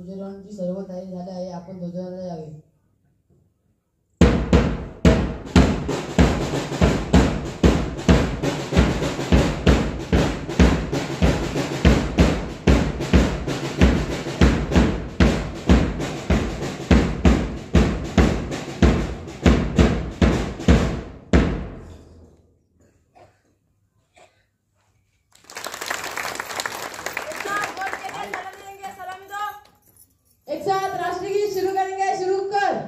ध्वजारोहणाची सर्व तयारी झाली आहे. आपण ध्वजारोहणाला यावे. एक साथ राष्ट्रगीत शुरू करेंगे. शुरू कर.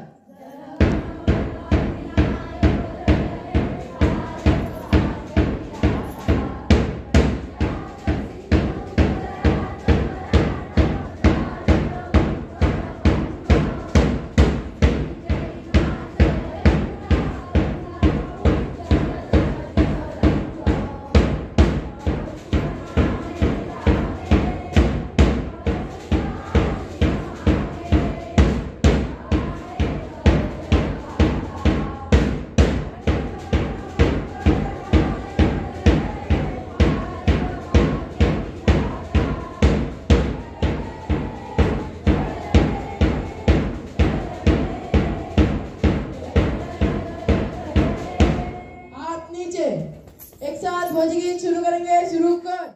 एक साथ ध्वजगीत शुरू करेंगे. शुरू कर.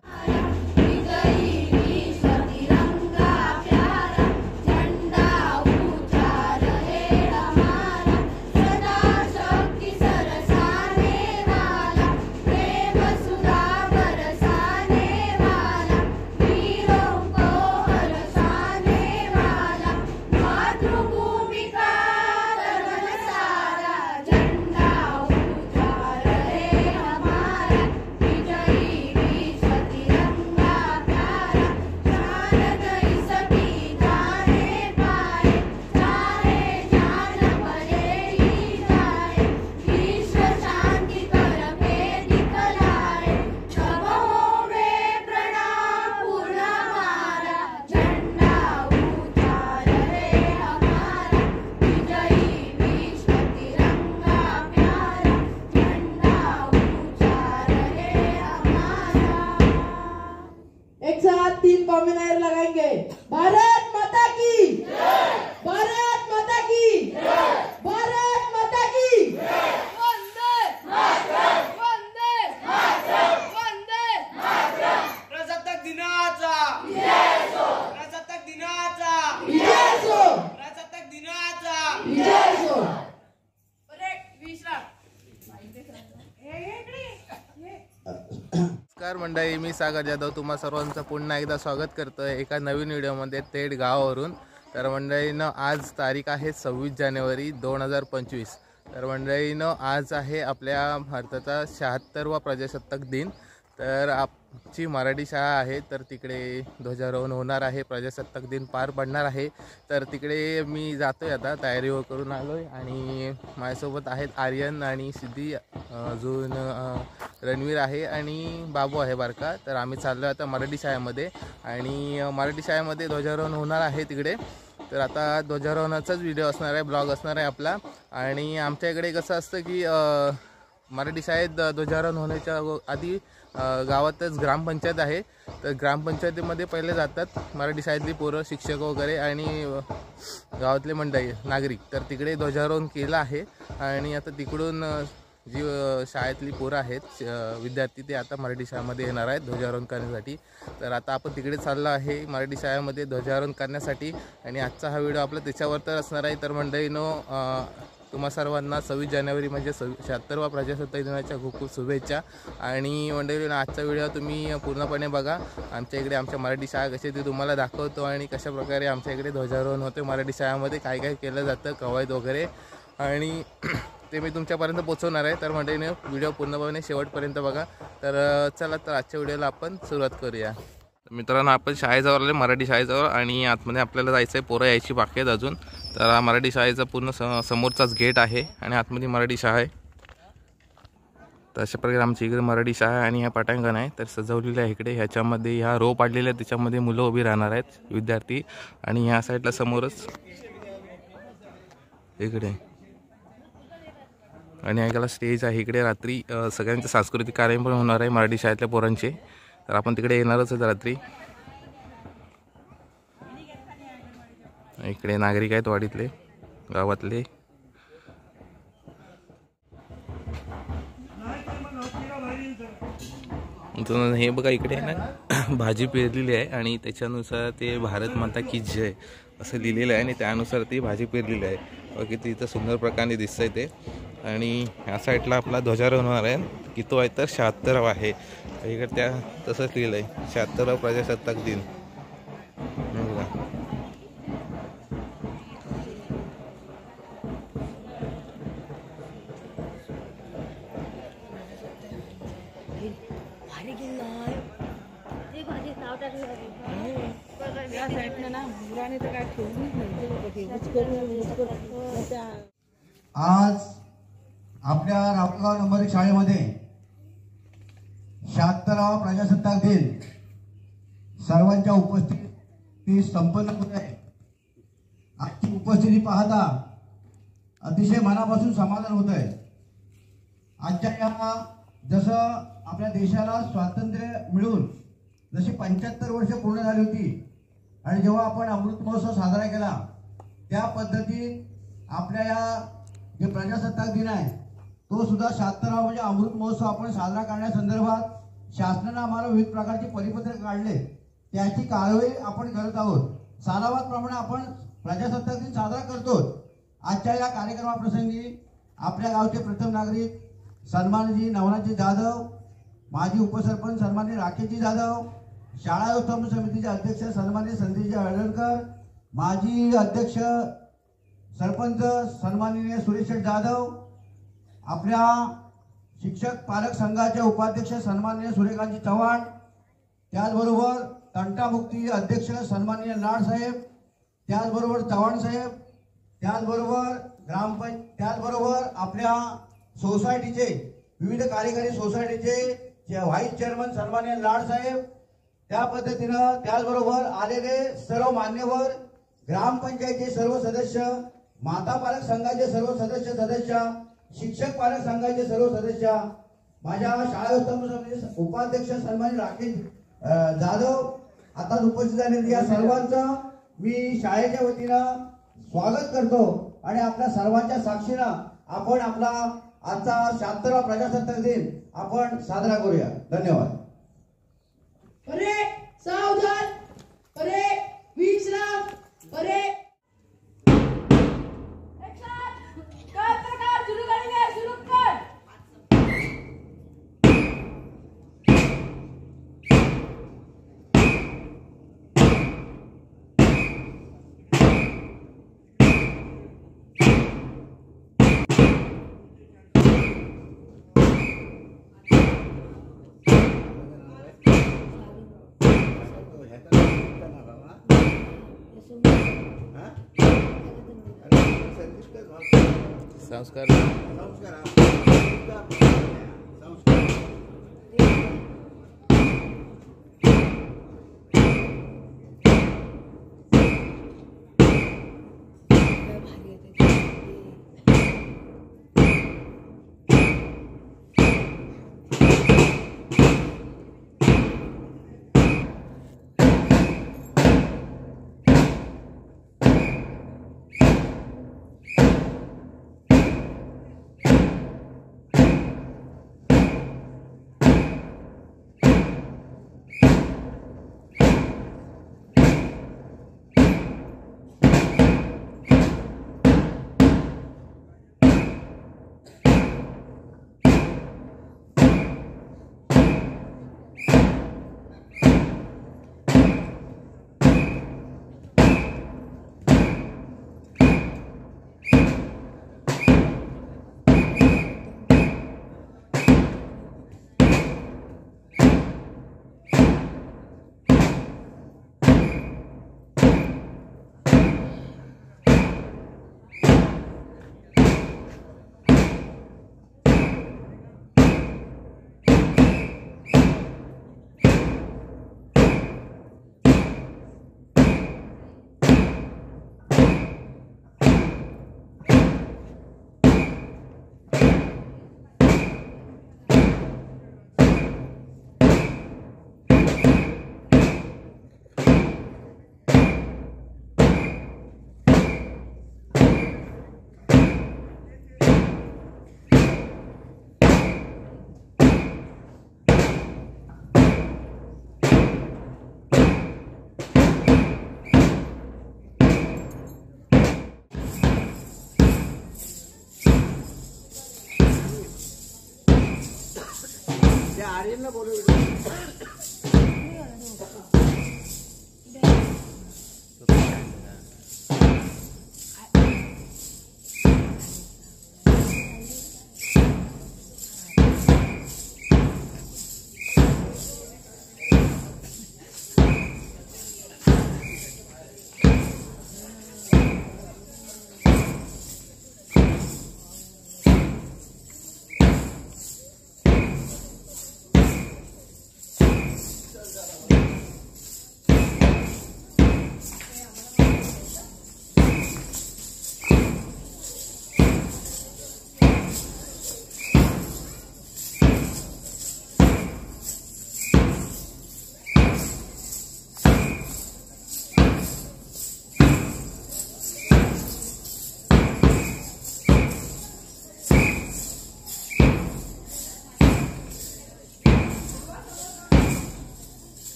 एक साथ 3 कॉम्बिनायर लगाएंगे. भारत माता की जय. भारत माता की जय. भारत माता की जय. वंदे मातरम. वंदे मातरम. वंदे मातरम. प्रजासत्ताक दिनाचा विजय असो. प्रजासत्ताक दिनाचा विजय असो. प्रजासत्ताक दिनाचा विजय असो. नमस्कार मंडळी, मी सागर जाधव तुम्हा सर्वांचं पुन्हा एकदा स्वागत करतोय एका नवीन व्हिडिओमध्ये थेट गावावरून. तर मंडळीनं आज तारीख आहे 26 जानेवारी 2025. तर मंडळीनं आज आहे आपल्या भारताचा 76वा प्रजासत्ताक दिन. तर आमची मराठी शाळा आहे, तर तिकडे ध्वजारोहण होणार आहे, प्रजासत्ताक दिन पार पडणार आहे. तर तिकडे मी जातोय, आता तयारी करून आलोय आणि माझ्यासोबत आहेत आर्यन आणि सिद्धी, अजून रणवीर आहे आणि बाबू आहे बारका. तर आम्ही चाललो आता मराठी शाळेमध्ये आणि मराठी शाळेमध्ये ध्वजारोहण होणार आहे तिकडे. तर आता ध्वजारोहणाचाच व्हिडिओ असणार आहे, ब्लॉग असणार आहे आपला. आणि आमच्या इकडे कसं असतं की मराठी शाळेत ध्वजारोहण होण्याच्या आधी गावातच ग्रामपंचायत आहे. तर ग्रामपंचायतीमध्ये पहिले जातात मराठी शाळेतली पोरं, शिक्षक वगैरे आणि गावातले मंडळी नागरिक. तर तिकडे ध्वजारोहण केलं आहे आणि आता तिकडून जी शाळेतली पोरं आहेत विद्यार्थी, ते आता मराठी शाळेमध्ये येणार आहेत ध्वजारोहण करण्यासाठी. तर आता आपण तिकडे चाललो आहे मराठी शाळेमध्ये ध्वजारोहण करण्यासाठी आणि आजचा हा व्हिडिओ आपला त्याच्यावर तर असणार आहे. तर मंडळीनं तुम्हा सर्वांना 26 जानेवारी म्हणजे 76वा प्रजासत्ताक दिनाच्या खूप खूप शुभेच्छा. आणि मंडळीनं आजचा व्हिडिओ तुम्ही पूर्णपणे बघा. आमच्या इकडे आमच्या मराठी शाळा कशी ती तुम्हाला दाखवतो आणि कशाप्रकारे आमच्या इकडे ध्वजारोहण होते मराठी शाळेमध्ये, काय काय केलं जातं, कवायत वगैरे, आणि ते मी तुमच्यापर्यंत पोहोचवणार आहे. तर मंडळीने व्हिडिओ पूर्णपणे शेवटपर्यंत बघा. तर चला, तर आजच्या व्हिडिओला आपण सुरुवात करूया. मित्रांनो, आपण शाळेजवळ आले, मराठी शाळेजवळ, आणि आतमध्ये आपल्याला जायचं आहे, पोरं यायची बाकी आहेत अजून. तर हा मराठी शाळेचा पूर्ण समोरचाच गेट आहे आणि आतमध्ये मराठी शाळा आहे. तर अशा प्रकारे आमच्या इकडे मराठी शाळा आणि ह्या पटांगण आहे. तर सजवलेलं आहे इकडे, ह्याच्यामध्ये ह्या रो पाडलेल्या आहेत, त्याच्यामध्ये मुलं उभी राहणार आहेत, विद्यार्थी. आणि ह्या साईडला समोरच इकडे आणि ऐकायला स्टेज आहे इकडे. रात्री सगळ्यांचे सांस्कृतिक कार्यक्रम पण होणार आहे मराठी शाळेतल्या पोरांचे. तर आपण तिकडे येणारच आहेत रात्री. इकडे नागरिक आहेत वाडीतले, गावातले. हे बघा इकडे आहे ना भाजी पेरलेली आहे आणि त्याच्यानुसार ते भारत माता की जय असं लिहिलेलं आहे आणि त्यानुसार ती भाजी पेरलेली आहे. बघा किती इथं सुंदर प्रकारे दिसतंय ते. आणि ह्या साईडला आपला ध्वजारोहण होणार आहे की तो आहे तर 76वा आहे. इकडे त्या तसंच लिहिलं आहे 76वा प्रजासत्ताक दिन. बघा आज आपल्या रामगाव नंबर 1 शाळेमध्ये 76वा प्रजासत्ताक दिन सर्वांच्या उपस्थिती संपन्न होत आहे. आजची उपस्थिती पाहता अतिशय मनापासून समाधान होत आहे. आजच्या या जसं आपल्या देशाला स्वातंत्र्य मिळून जशी 75 वर्ष पूर्ण झाली होती आणि जेव्हा आपण अमृत महोत्सव साजरा केला त्या पद्धतीत आपल्या या जे प्रजासत्ताक दिन आहे तो सुद्धा 76वा म्हणजे अमृत महोत्सव आपण साजरा करण्यासंदर्भात शासनाने आम्हाला विविध प्रकारचे परिपत्रक काढले. त्याची कारवाई आपण करत आहोत. सालावादप्रमाणे आपण प्रजासत्ताक दिन साजरा करतो. आजच्या या कार्यक्रमाप्रसंगी आपल्या गावचे प्रथम नागरिक सन्मानजी नवनाथजी जाधव, माजी उपसरपंच सन्माननीय राकेशजी जाधव, शाळा व्यवस्थापन समितीचे अध्यक्ष सन्माननीय संदीपजी हळदणकर, माजी अध्यक्ष सरपंच सन्माननीय सुरेश जाधव, आपल्या शिक्षक पालक संघाचे उपाध्यक्ष सन्माननीय सूर्यकांतजी चव्हाण, त्याचबरोबर तंटामुक्ती अध्यक्ष सन्माननीय लाड साहेब, त्याचबरोबर चव्हाण साहेब, त्याचबरोबर आपल्या सोसायटीचे विविध कार्यकारी सोसायटीचे व्हाईस चेअरमन सन्माननीय लाड साहेब, त्या पद्धतीनं त्याचबरोबर आलेले सर्व मान्यवर, ग्रामपंचायतीचे सर्व सदस्य, माता पालक संघाचे सर्व सदस्य, शिक्षक पालक संघाचे सर्व सदस्य, माझ्या शाळा व्यवस्थापन समितीचे उपाध्यक्ष सन्माननीय राकेश जाधव आता उपस्थित झालेले या सर्वांचं मी शाळेच्या वतीनं स्वागत करतो आणि आपल्या सर्वांच्या साक्षीनं आपण आपला आजचा 76वा प्रजासत्ताक दिन आपण साजरा करूया. धन्यवाद. अरे सावधान, अरे विश्राम, अरे शुरू करेंगे, शुरू कर. संस्कार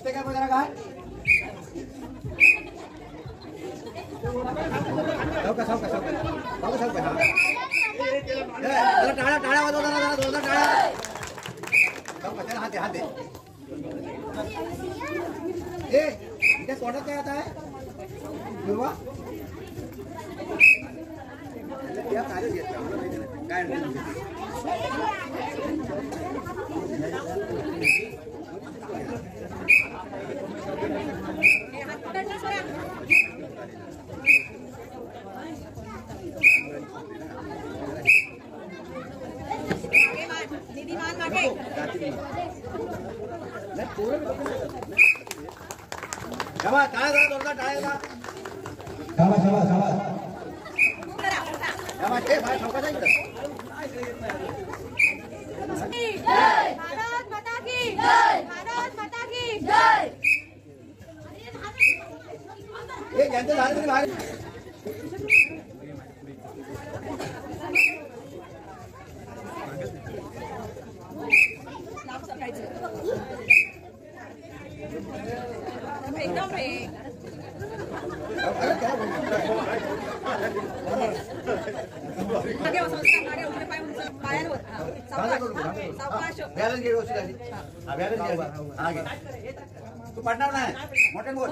दिसते काय बघा काय टाळ्या टाळ्या वाजवता ना जरा जोरदार टाळ्या हाते हाते इथे कोणात काय आता आहे काय भारत माता की जय, भारत माता की जय। तू पडणार नाही मोठे बोल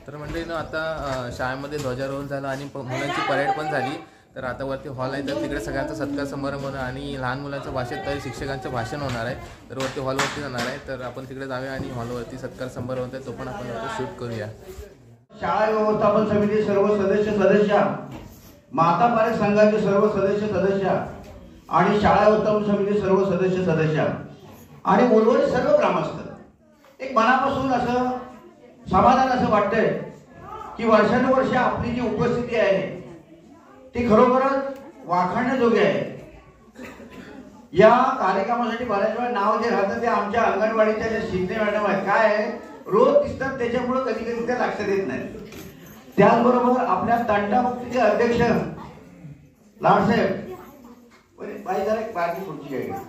तर मंडळीनं आता शाळेमध्ये ध्वजारोहण झालं आणि मुलांची परेड पण झाली. तर आता वरती हॉल आहे तर तिकडे सगळ्यांचा सत्कार समारंभ होणार आणि लहान मुलांच्या भाषेत तर शिक्षकांचं भाषण होणार आहे. तर वरती हॉलवरती जाणार आहे तर आपण तिकडे जाऊया आणि हॉलवरती सत्कार समारंभ होत आहे तो पण आपण शूट करूया. शाळा व्यवस्थापन समिती सर्व सदस्य माता पालक संघाचे सर्व सदस्य आणि शाळा व्यवस्थापन समिती सर्व सदस्य आणि उर्वरित सर्व ग्रामस्थ एक मनापासून असं समाधान असं वाटतंय की वर्षानुवर्ष आपली जी उपस्थिती आहे ती खरोखरच वाखाणण्याजोगी आहे. या कार्यक्रमासाठी बऱ्याच वेळा नाव जे राहतं ते आमच्या अंगणवाडीच्या ज्या शिंदे मॅडम आहेत काय आहे रोज दिसतात त्याच्यामुळे कधी कधी ते लक्षात येत नाही. त्याचबरोबर आपल्या तंटामुक्तीचे अध्यक्ष लाडसाहेब बाई जरा एक बाकी पुढची आहे.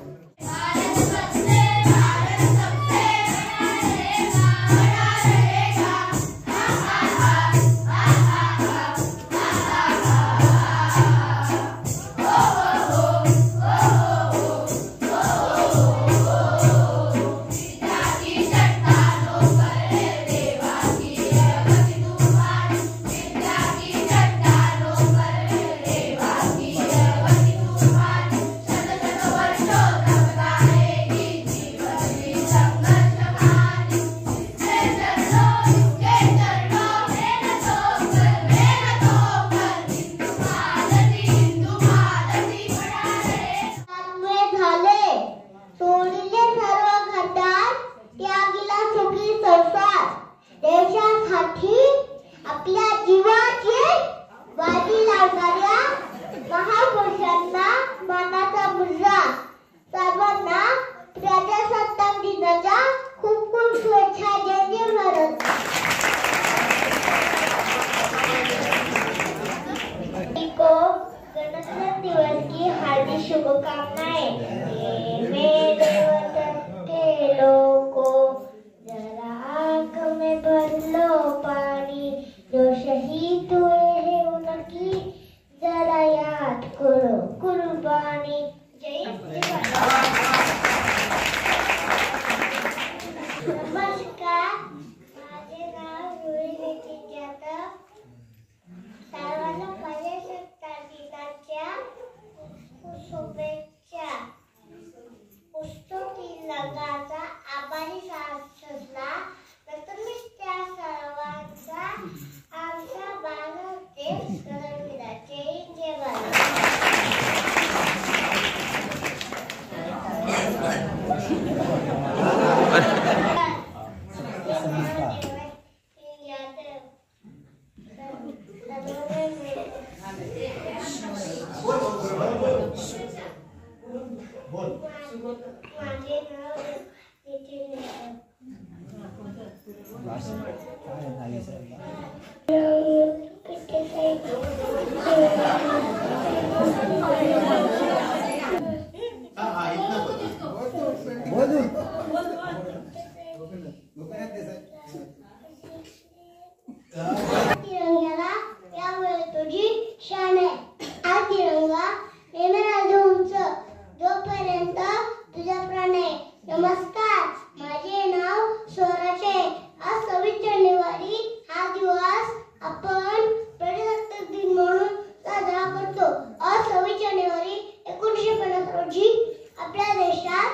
माझे नाव नितीन तिरंग्याला यामुळे तुझी शान आहे. हा तिरंगा नेहमी उंच जोपर्यंत तुझा प्राण आहे. नमस्कार, माझे नाव स्वराज आहे. आज 26 जानेवारी हा दिवस आपण प्रजासत्ताक दिन म्हणून साजरा करतो. आज 26 जानेवारी 1950 रोजी आपल्या देशात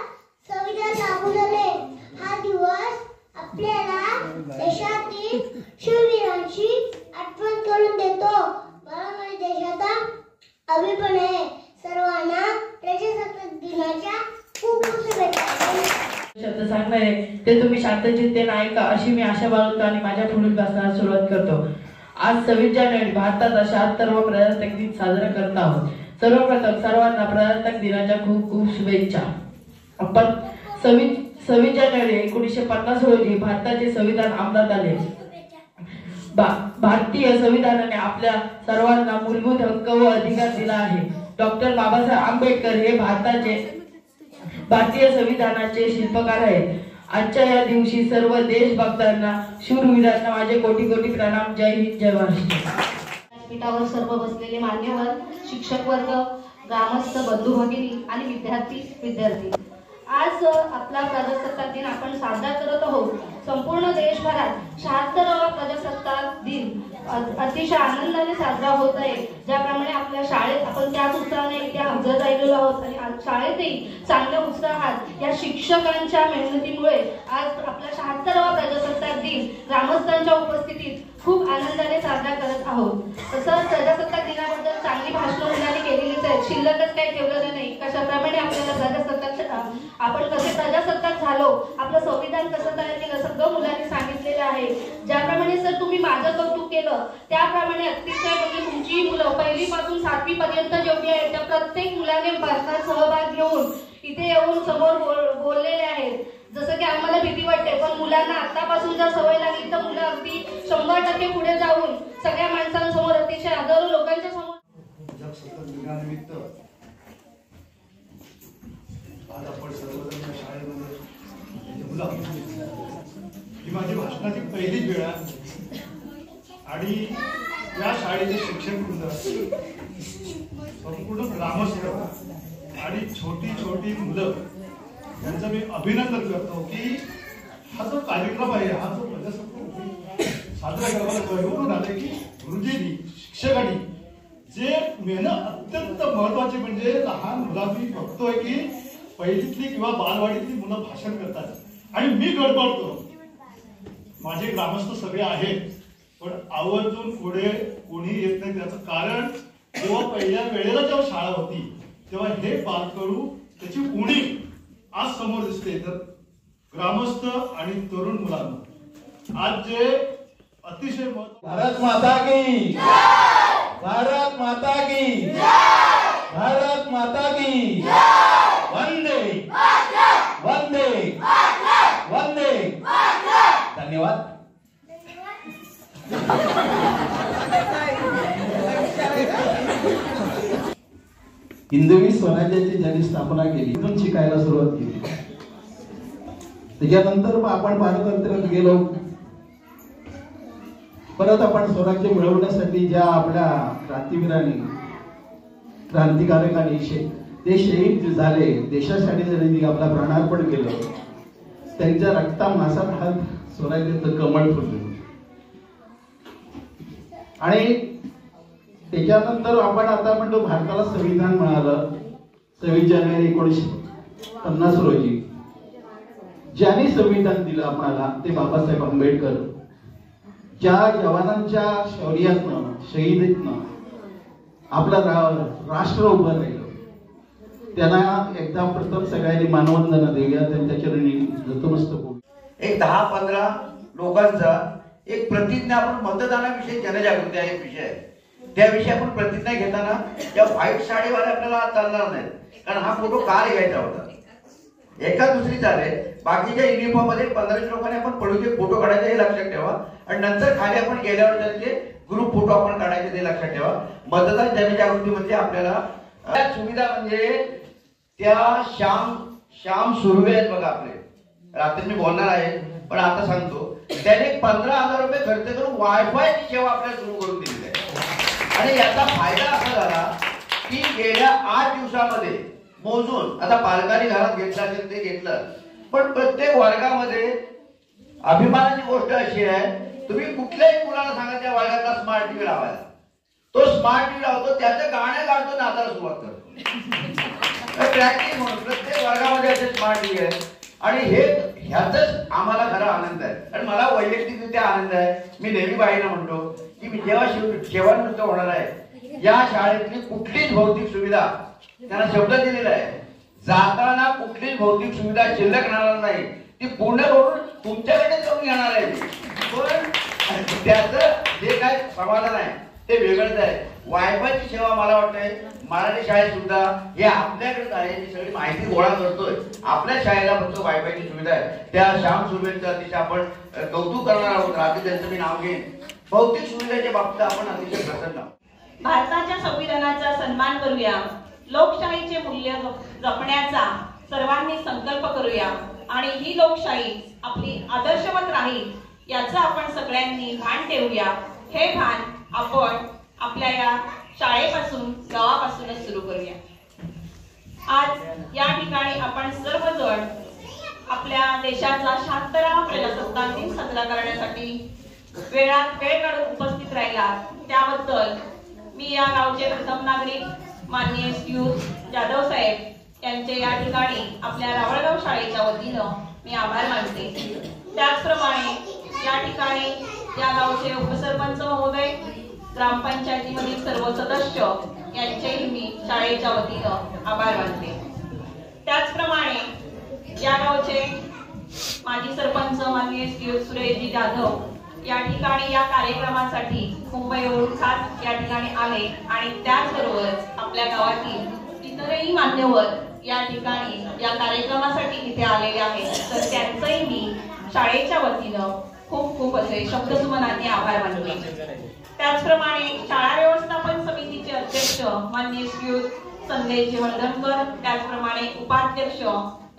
संविधान लागू झाले. हा दिवस आपल्याला देशातील शूरवीरांची आठवण करून देतो. मला माझ्या देशाचा अभिमान आहे. सर्वांना प्रजासत्ताक दिनाच्या खूप खूप शुभेच्छा. शब्द सांगणार आहे ते तुम्ही शांतचित्तेने ऐका अशी मी आशा बाळगतो आणि माझ्या पुढील भाषणाला सुरुवात करतो. आज 26 जानेवारी भारतात 76वा प्रजासत्ताक दिन साजरा करत आहोत. सर्वप्रथम सर्वांना प्रजासत्ताक दिनाच्या खूप खूप शुभेच्छा. आपण 26 जानेवारी 1950 रोजी भारताचे संविधान अंमलात आले. भारतीय संविधानाने आपल्या सर्वांना मूलभूत हक्क व अधिकार दिला आहे. डॉक्टर बाबासाहेब आंबेडकर हे भारतीय संविधानाचे शिल्पकार आहेत. आजच्या या दिवशी सर्व देशभक्तांना शूरवीरांना माझे कोटी कोटी प्रणाम. जय हिंद, जय महाराष्ट्र. व्यासपीठावर सर्व बसलेले मान्यवर, शिक्षक वर्ग, ग्रामस्थ, बंधू भगिनी आणि विद्यार्थी, आज आपला प्रजासत्ताक दिन आपण साजरा करत आहोत. संपूर्ण देशभरात 76वा प्रजासत्ताक दिन अतिशय आनंदाने साजरा होत आहे. ज्याप्रमाणे आपल्या शाळेत आपण त्याच उत्साहाने इथे हजर राहिलेलो आहोत आणि शाळेतही चांगल्या उत्साहात या शिक्षकांच्या मेहनतीमुळे आज आपला 76वा प्रजासत्ताक दिन ग्रामस्थांच्या उपस्थितीत खूप आनंदाने साजरा करत आहोत. तसंच प्रजासत्ताक दिनाबद्दल चांगली भाषणं मुलांनी केलेलीच आहेत. शिल्लकच काही ठेवलेलं नाही. कशाप्रमाणे आपल्याला आपण कसे प्रजासत्ताक झालो, आपलं संविधान कसं तयार केलं, सगळं मुलांनी सांगितलेलं आहे. ज्याप्रमाणे सर तुम्ही माझं कौतुक केलं त्याप्रमाणे अतिशय म्हणजे तुमची मुलं 1ली पासून 7वी पर्यंत जेवढी आहेत त्या प्रत्येक मुलाने भारतात सहभाग घेऊन इथे येऊन समोर बोललेले आहेत. जसं की आम्हाला भीती वाटते पण मुलांना आतापासून जर सवय लागली तर मुलं अगदी 100% पुढे जाऊन सगळ्या माणसांसमोर अतिशय हजारो लोकांच्या समोर. प्रजासत्ताक दिनानिमित्त आज आपण सर्वजण शाळेमध्ये मुलं ही माझी भाषणाची पहिलीच वेळ आहे आणि या शाळेचे शिक्षक वृंद, संपूर्ण ग्रामस्थ आणि छोटी छोटी मुलं यांचं मी अभिनंदन करतो की हा जो कार्यक्रम आहे, हा जो प्रजासत्ताक साजरा करायला घेऊन आले की गुरुजींनी, शिक्षकांनी जे मेहनत अत्यंत महत्वाची म्हणजे लहान मुलांनी बघतोय की पहिलीतली किंवा बालवाडीतली मुलं भाषण करतात आणि मी गडबडतो. माझे ग्रामस्थ सगळे आहेत पण आवर्जून पुढे कोणी येत नाही. त्याचं कारण जेव्हा पहिल्या वेळेला जेव्हा शाळा होती तेव्हा हे बालकडू त्याची उणीव आज समोर दिसते. तर ग्रामस्थ आणि तरुण मुलांना आज जे अतिशय भारत माता की, भारत माता की, भारत माता की, वंदे वंदे वंदे. धन्यवाद. हिंदवी स्वराज्याची ज्यांनी स्थापना केली तिथून शिकायला सुरुवात केली. त्याच्यानंतर आपण पारतंत्र्यात गेलो. परत आपण स्वराज्य मिळवण्यासाठी ज्या आपल्या क्रांतिवीरांनी, क्रांतिकारकांनी ते शहीद झाले, देशासाठी त्यांनी आपला प्राणार्पण केलं, त्यांच्या रक्तामासात हात स्वराज्याचं कमळ फुललं. आणि त्याच्यानंतर आपण आता म्हणतो भारताला संविधान मिळालं 26 जानेवारी 1950 रोजी. ज्यांनी संविधान दिलं आपल्याला ते बाबासाहेब आंबेडकर. ज्या जवानांच्या शौर्यातनं, शहीदीतनं आपलं राष्ट्र उभं राहिलं त्यांना एकदा प्रथम सगळ्यांनी मानवंदना देऊया, त्यांच्या चरणी नतमस्तक होऊ. एक 10-15 लोकांचा एक प्रतिज्ञा, आपण मतदानाविषयी जनजागृती आहे विषय आहे, त्याविषयी आपण प्रतिज्ञा घेताना त्या व्हाईट साडीवाले आपल्याला चालणार नाही, कारण हा फोटो काल घ्यायचा होता. एका दुसरी चालेल, बाकीच्या युनिफॉर्म मध्ये 15 लोकांनी आपण पडूचे फोटो काढायचे हे लक्षात ठेवा. आणि नंतर खाली आपण गेल्यावर त्याचे ग्रुप फोटो आपण काढायचे ते लक्षात ठेवा. मतदान जनजागृती म्हणजे आपल्याला सुविधा म्हणजे त्या श्याम सुर्वे आहेत बघा आपले, रात्री मी बोलणार आहे पण आता सांगतो, त्याने 15,000 रुपये खर्च करून वायफायची सेवा आपल्याला सुरू करून दिली आहे. आणि याचा फायदा असा झाला की गेल्या 8 दिवसामध्ये मोजून, आता पालकांनी घरात घेतलं असेल ते घेतलं, पण प्रत्येक वर्गामध्ये अभिमानाची गोष्ट अशी आहे, तुम्ही कुठल्याही मुलाला सांगा त्या वर्गातला स्मार्ट टीव्ही लावायला, तो स्मार्ट टीव्ही लावतो, त्याचं गाणं काढतो, नाचायला सुरुवात करतो. प्रॅक्टिस म्हणून प्रत्येक वर्गामध्ये असे स्मार्ट टीव्ही आहे. आणि ह्याच आम्हाला खरा आनंद आहे. आणि मला वैयक्तिकरित्या आनंद आहे. मी नेहमी बाईंना म्हणतो की मी जेव्हा सेवानिवृत्त होणार आहे, या शाळेतली कुठलीच भौतिक सुविधा, त्यांना शब्द दिलेला आहे, जाताना कुठलीच भौतिक सुविधा शिल्लक राहणार नाही, ती पूर्ण करून तुमच्याकडे करून घेणार आहे. पण त्याचं जे काय समाधान आहे ते वेगळंच आहे. वायफायची सेवा मला वाटतंय मराठी शाळेत सुद्धा हे आपल्याकडे आहे. मी सगळी माहिती गोळा करतोय. आपल्या शाळेला फक्त वायफायची सुविधा आहे. त्या श्याम सुर्वेचं अतिशय आपण कौतुक करणार आहोत. रात्री त्यांचं मी नाव घेईन. भौतिक सुविधेच्या बाबतीत आपण अतिशय प्रसन्न आहोत. भारताच्या संविधानाचा सन्मान करूया, लोकशाहीचे मूल्य जपण्याचा सर्वांनी संकल्प करूया आणि ही लोकशाही आपली आदर्शवत राहील याचं आपण सगळ्यांनी भान ठेवूया. हे भान आपण आपल्या या शाळेपासून, गावापासूनच सुरू करूया. आज या ठिकाणी आपण सर्वजण आपल्या देशाचा 76वा प्रजासत्ताक दिन साजरा करण्यासाठी वेळात वेळ काढून उपस्थित राहिला, त्याबद्दल मी या गावचे प्रथम नागरिक माननीय जाधव साहेब यांचे या ठिकाणी आपल्या रावळगाव शाळेच्या वतीनं मी आभार मानते. त्याचप्रमाणे या ठिकाणी या गावचे उपसरपंच महोदय, ग्रामपंचायतीमधील सर्व सदस्य यांचेही मी शाळेच्या वतीनं आभार मानते. त्याचप्रमाणे या गावचे माजी सरपंच माननीय सुरेशजी जाधव या ठिकाणी या कार्यक्रमासाठी मुंबईवरून खास या ठिकाणी आले आणि त्याचबरोबरच आपल्या गावातील इतरही मान्यवर या ठिकाणी या कार्यक्रमासाठी इथे आलेले आहेत. तर त्यांचंही मी शाळेच्या वतीनं खूप खूप असे शब्दसुमनांनी आभार मानते. त्याचप्रमाणे शाळा व्यवस्थापन समितीचे अध्यक्ष माननीय संदेश वळदणकर, त्याचप्रमाणे उपाध्यक्ष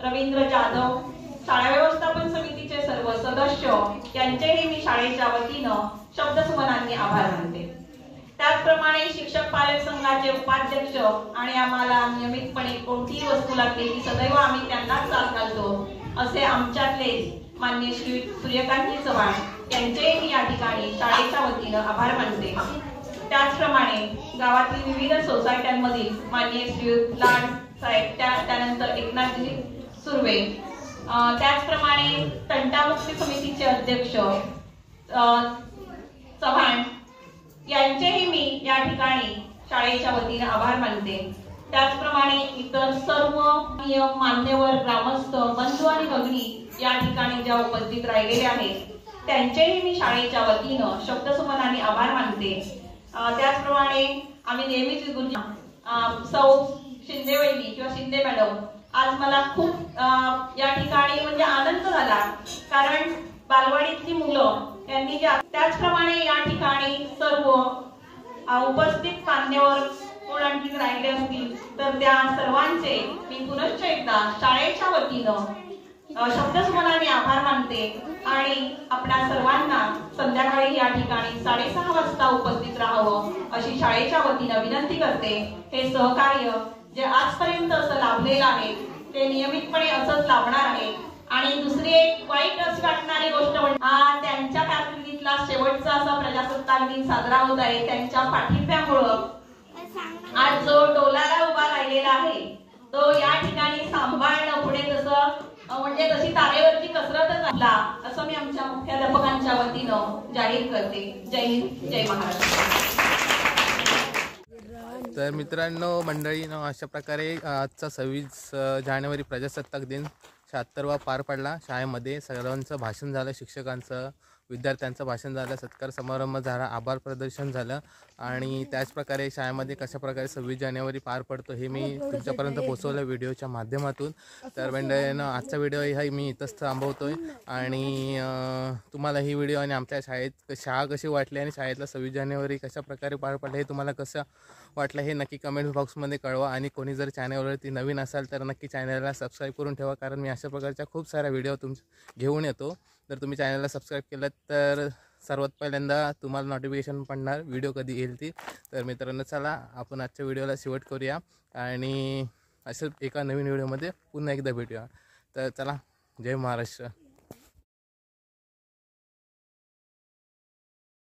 रवींद्र जाधव, शाळा व्यवस्थापन समितीचे सर्व सदस्य यांचेही मी शाळेच्या वतीनं शब्दसुमनांनी आभार मानते. त्याचप्रमाणे शिक्षक पालक संघाचे उपाध्यक्ष आणि आम्हाला नियमितपणे कोणतीही वस्तू लागली की सदैव आम्ही त्यांनाच साथ घालतो असे आमच्यातले माननीय श्री सूर्यकांत चव्हाण यांचेही मी या ठिकाणी शाळेच्या वतीनं आभार मानते. त्याचप्रमाणे गावातील विविध सोसायट्यांमधील माननीय श्री लाड साहेब, त्यानंतर एकनाथजी सुर्वे, त्याचप्रमाणे तंटामुक्ती समितीचे अध्यक्ष चव्हाण यांचेही मी या ठिकाणी शाळेच्या वतीने आभार मानते. त्याचप्रमाणे इतर सर्व मान्यवर, ग्रामस्थ, बंधू आणि भगिनी या ठिकाणी ज्या उपस्थित राहिलेले आहेत त्यांचेही मी शाळेच्या वतीनं शब्दसुमनांनी आभार मानते. त्याचप्रमाणे आम्ही नेहमीच सौ शिंदे वहिनी किंवा शिंदे मॅडम, आज मला खूप या ठिकाणी म्हणजे आनंद झाला, कारण बालवाडीतली मुलं त्यांनी त्याचप्रमाणे या ठिकाणी सर्व उपस्थित मान्यवर कोण आणखी राहिले असतील तर त्या सर्वांचे मी पुनश्च एकदा शाळेच्या वतीनं शब्दसुमनांनी आभार मानते आणि आपल्या सर्वांना संध्याकाळी या ठिकाणी 6:30 वाजता उपस्थित राहावं अशी शाळेच्या वतीनं विनंती करते. हे सहकार्य जे आजपर्यंत असं लाभलेलं आहे ते नियमितपणे असंच लाभणार आहे. आणि दुसरी एक वाईट अशी वाटणारी गोष्ट म्हणजे त्यांच्या कारकिर्दीतला शेवटचा असा प्रजासत्ताक दिन साजरा होत आहे. त्यांच्या पाठिंब्यामुळं आज जो डोलारा उभा राहिलेला आहे तो या ठिकाणी सांभाळणं पुढे तसं म्हणजे तशी तारेवरची कसरतच आपला असं मी आमच्या मुख्याध्यापकांच्या वतीनं जाहीर करते. जय हिंद, जय महाराष्ट्र. तर मित्रांनो, मंडळीनं अशा प्रकारे आजचा 26 जानेवारी प्रजासत्ताक दिन 76वा पार पडला. शाळेमध्ये सर्वांचं भाषण झालं, शिक्षकांचं, विद्यार्थ्यांचं भाषण झालं, सत्कार समारंभ झाला, आभार प्रदर्शन झालं आणि त्याचप्रकारे शाळेमध्ये कशाप्रकारे 26 जानेवारी पार पडतो हे मी तुमच्यापर्यंत पोहोचवलं व्हिडिओच्या माध्यमातून. तर मंडळीनं आजचा व्हिडिओ हा मी इथंच थांबवतोय आणि तुम्हाला ही व्हिडिओ आणि आमच्या शाळा कशी वाटली आणि शाळेतला 26 जानेवारी कशाप्रकारे पार पडलं हे तुम्हाला कसं वाटलं हे नक्की कमेंट बॉक्समध्ये कळवा. आणि कोणी जर चॅनलवरती नवीन असाल तर नक्की चॅनलला सबस्क्राईब करून ठेवा, कारण मी अशा प्रकारच्या खूप साऱ्या व्हिडिओ घेऊन येतो. जर तुम्ही चॅनलला सबस्क्राईब केलं तर सर्वात पहिल्यांदा तुम्हाला नोटिफिकेशन पडणार व्हिडिओ कधी येईल ती. तर मित्रांनो चला आपण आजच्या व्हिडिओला शेवट करूया आणि असं एका नवीन व्हिडिओमध्ये पुन्हा एकदा भेटूया. तर चला, जय महाराष्ट्र.